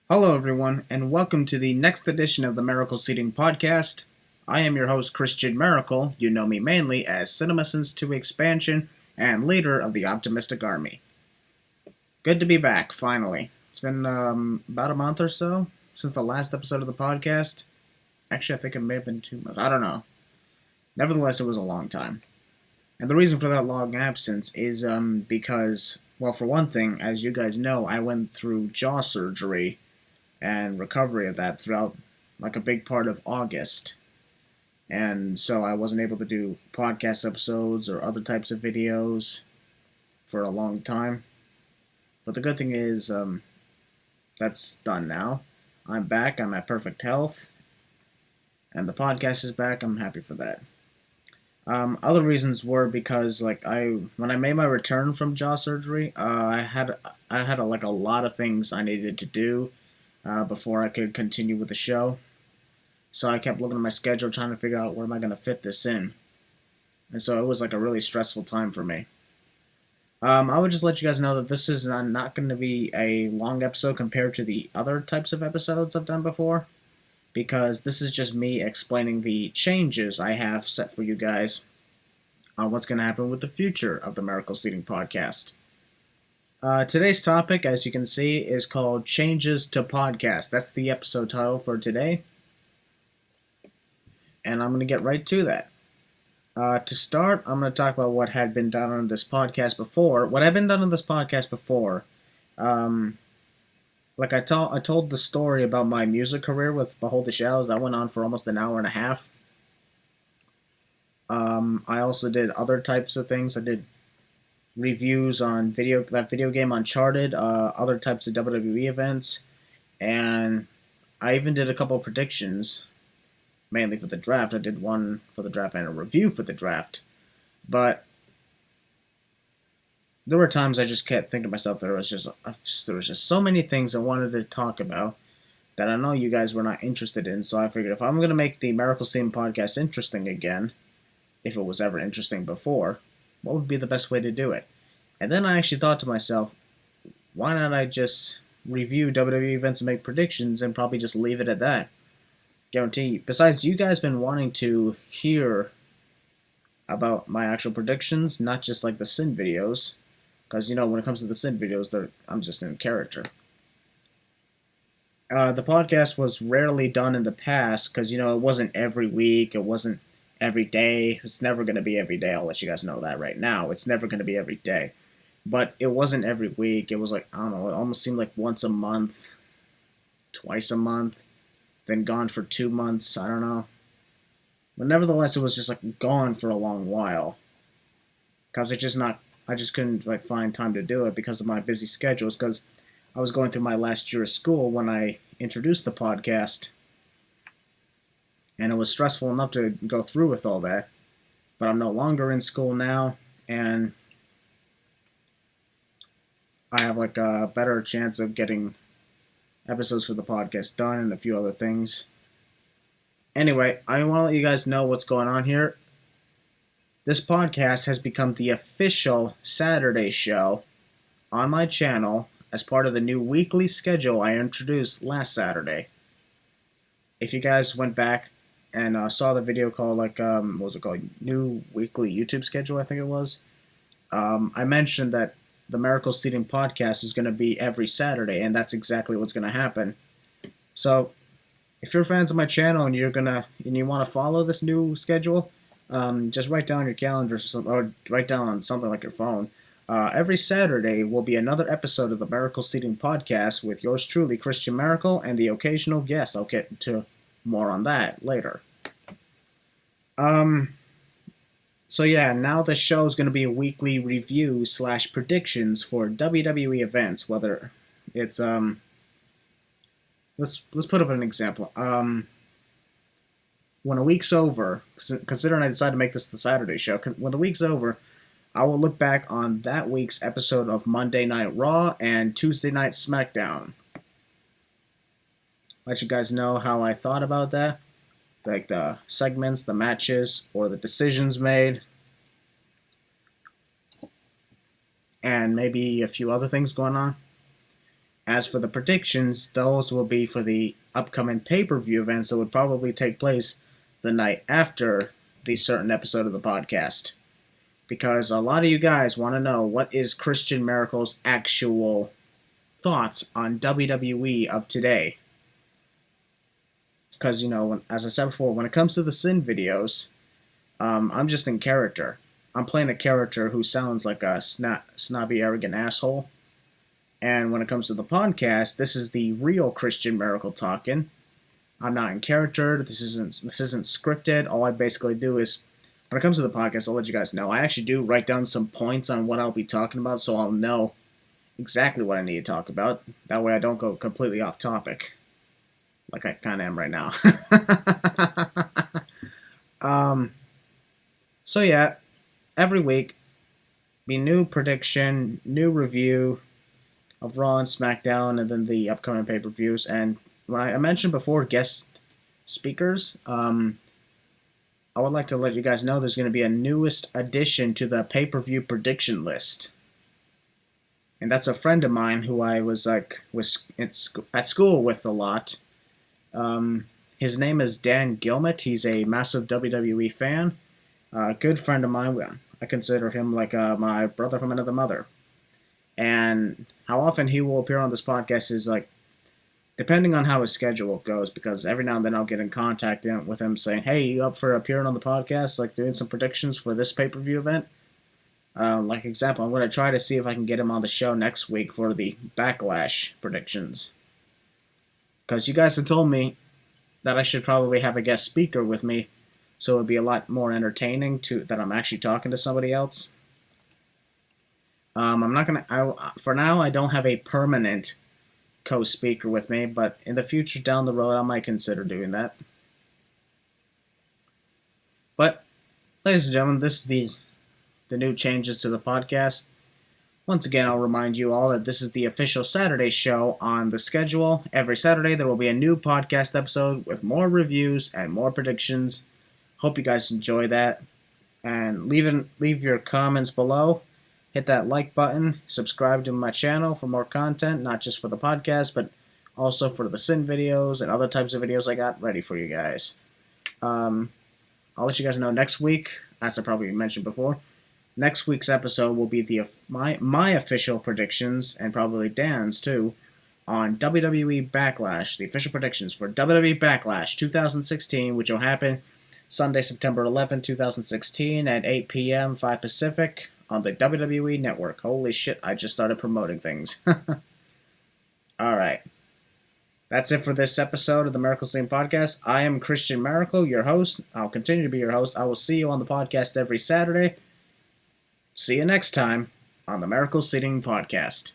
Hello, everyone, and welcome to the next edition of the Maracle Seating Podcast. I am your host, Christian Maracle. You know me mainly as CinemaSins 2 Expansion and leader of the Optimistic Army. Good to be back, finally. It's been about a month or so since the last episode of the podcast. Actually, I think it may have been 2 months. I don't know. Nevertheless, it was a long time. And the reason for that long absence is because, well, for one thing, as you guys know, I went through jaw surgery and recovery of that throughout like a big part of August. And so I wasn't able to do podcast episodes or other types of videos for a long time. But the good thing is that's done now. I'm back. I'm at perfect health. And the podcast is back. I'm happy for that. Other reasons were because when I made my return from jaw surgery, I had a lot of things I needed to do before I could continue with the show. So I kept looking at my schedule, trying to figure out where am I going to fit this in. And so it was like a really stressful time for me. I would just let you guys know that this is not going to be a long episode compared to the other types of episodes I've done before, because this is just me explaining the changes I have set for you guys on what's going to happen with the future of the Maracle Seating Podcast. Today's topic, as you can see, is called Changes to Podcast. That's the episode title for today. And I'm going to get right to that. To start, I'm going to talk about what had been done on this podcast before. What had been done on this podcast before. I told the story about my music career with Behold the Shadows. That went on for almost an hour and a half. I also did other types of things. I did reviews on that video game Uncharted, other types of WWE events, and I even did a couple of predictions, mainly for the draft. I did one for the draft and a review for the draft, but there were times I just kept thinking to myself there was just so many things I wanted to talk about that I know you guys were not interested in, so I figured if I'm going to make the Maracle Seating Podcast interesting again, if it was ever interesting before, what would be the best way to do it? And then I actually thought to myself, why not I just review WWE events and make predictions and probably just leave it at that? Guarantee you. Besides, you guys been wanting to hear about my actual predictions, not just like the Sin videos. Because, when it comes to the Sin videos, I'm just in character. The podcast was rarely done in the past because, it wasn't every week. It wasn't every day. It's never going to be every day. I'll let you guys know that right now. It's never going to be every day. But it wasn't every week. It was like, I don't know, it almost seemed like once a month, twice a month, then gone for 2 months. I don't know. But nevertheless, it was just like gone for a long while. Because I just couldn't find time to do it because of my busy schedules. Because I was going through my last year of school when I introduced the podcast. And it was stressful enough to go through with all that. But I'm no longer in school now, and I have a better chance of getting episodes for the podcast done and a few other things. Anyway, I want to let you guys know what's going on here. This podcast has become the official Saturday show on my channel as part of the new weekly schedule I introduced last Saturday. If you guys went back and saw the video called, what was it called? New weekly YouTube schedule, I think it was. I mentioned that the Maracle Seating Podcast is going to be every Saturday, and that's exactly what's going to happen. So, if you're fans of my channel and you want to follow this new schedule, just write down your calendar or write down on something like your phone. Every Saturday will be another episode of the Maracle Seating Podcast with yours truly, Christian Maracle, and the occasional guest. I'll get to more on that later. So yeah, now the show is going to be a weekly review / predictions for WWE events. Whether it's let's put up an example. When a week's over, considering I decided to make this the Saturday show, when the week's over, I will look back on that week's episode of Monday Night Raw and Tuesday Night SmackDown. Let you guys know how I thought about that. Like the segments, the matches, or the decisions made. And maybe a few other things going on. As for the predictions, those will be for the upcoming pay-per-view events that would probably take place the night after the certain episode of the podcast. Because a lot of you guys want to know what is Christian Maracle's actual thoughts on WWE of today. Because, as I said before, when it comes to the Sin videos, I'm just in character. I'm playing a character who sounds like a snobby, arrogant asshole. And when it comes to the podcast, this is the real Christian Maracle talking. I'm not in character. This isn't scripted. All I basically do is, when it comes to the podcast, I'll let you guys know. I actually do write down some points on what I'll be talking about, so I'll know exactly what I need to talk about. That way I don't go completely off topic, like I kind of am right now. So yeah, every week, be new prediction, new review of Raw and SmackDown, and then the upcoming pay-per-views. And when I mentioned before guest speakers, I would like to let you guys know there's going to be a newest addition to the pay-per-view prediction list. And that's a friend of mine who I was at school with a lot. His name is Dan Gilmet. He's a massive WWE fan. A good friend of mine. I consider him like my brother from another mother. And how often he will appear on this podcast is depending on how his schedule goes, because every now and then I'll get in contact with him saying, hey, you up for appearing on the podcast, doing some predictions for this pay-per-view event? Example, I'm going to try to see if I can get him on the show next week for the Backlash predictions. Because you guys have told me that I should probably have a guest speaker with me, so it would be a lot more entertaining that I'm actually talking to somebody else. I'm not going to, for now, I don't have a permanent co-speaker with me, but in the future down the road, I might consider doing that. But, ladies and gentlemen, this is the new changes to the podcast. Once again, I'll remind you all that this is the official Saturday show on the schedule. Every Saturday, there will be a new podcast episode with more reviews and more predictions. Hope you guys enjoy that. And leave your comments below. Hit that like button. Subscribe to my channel for more content, not just for the podcast, but also for the Sin videos and other types of videos I got ready for you guys. I'll let you guys know next week, as I probably mentioned before. Next week's episode will be my official predictions, and probably Dan's too, on WWE Backlash, the official predictions for WWE Backlash 2016, which will happen Sunday, September 11, 2016 at 8 p.m., 5 Pacific on the WWE Network. Holy shit, I just started promoting things. Alright. That's it for this episode of the Maracle Seating Podcast. I am Christian Maracle, your host. I'll continue to be your host. I will see you on the podcast every Saturday. See you next time on the Maracle Seating Podcast.